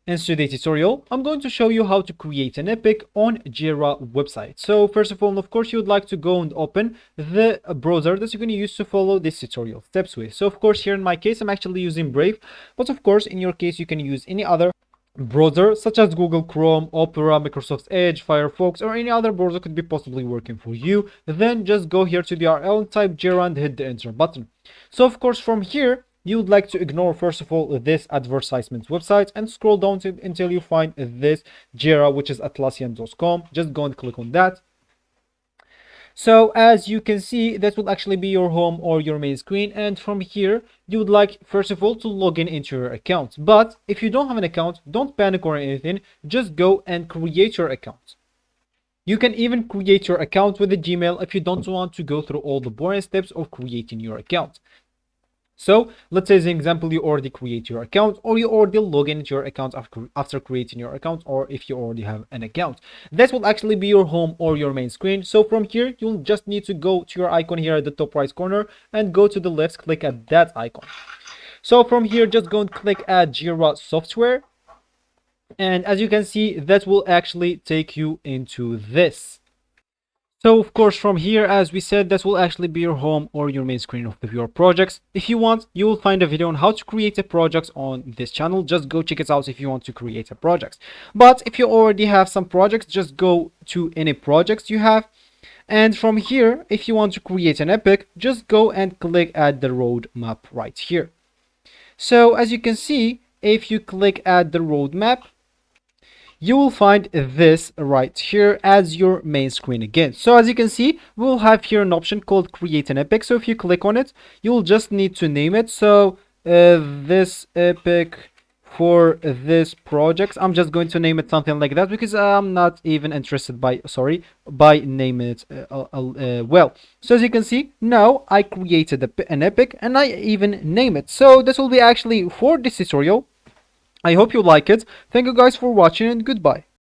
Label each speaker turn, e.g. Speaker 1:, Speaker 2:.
Speaker 1: In today's tutorial, I'm going to show you how to create an epic on Jira website. So first of all, of course, you would like to go and open the browser that you're going to use to follow this tutorial steps with. So of course, here in my case, I'm actually using Brave, but of course, in your case, you can use any other browser such as Google Chrome, Opera, Microsoft Edge, Firefox, or any other browser could be possibly working for you. Then just go here to the URL and type Jira and hit the enter button. So of course, from here, you would like to ignore first of all this advertisement website and scroll down until you find this Jira, which is atlassian.com. Just go and click on that. So as you can see, that will actually be your home or your main screen, and from here you would like first of all to log in into your account. But if you don't have an account, don't panic or anything, just go and create your account. You can even create your account with a Gmail if you don't want to go through all the boring steps of creating your account. So let's say, as an example, you already create your account, or you already log into your account after creating your account, or if you already have an account. That will actually be your home or your main screen. So from here, you'll just need to go to your icon here at the top right corner and go to the left, click at that icon. So from here, just go and click add Jira software. And as you can see, that will actually take you into this. So of course, from here, as we said, that will actually be your home or your main screen of your projects. If you want, you will find a video on how to create a project on this channel. Just go check it out if you want to create a project. But if you already have some projects, just go to any projects you have. And from here, if you want to create an epic, just go and click add the roadmap right here. So as you can see, if you click add the roadmap, you will find this right here as your main screen again. So as you can see, we'll have here an option called create an epic. So if you click on it, you'll just need to name it. So this epic for this project, I'm just going to name it something like that because I'm not even interested by naming it well. So as you can see, now I created an epic and I even name it. So this will be actually for this tutorial. I hope you like it. Thank you guys for watching and goodbye.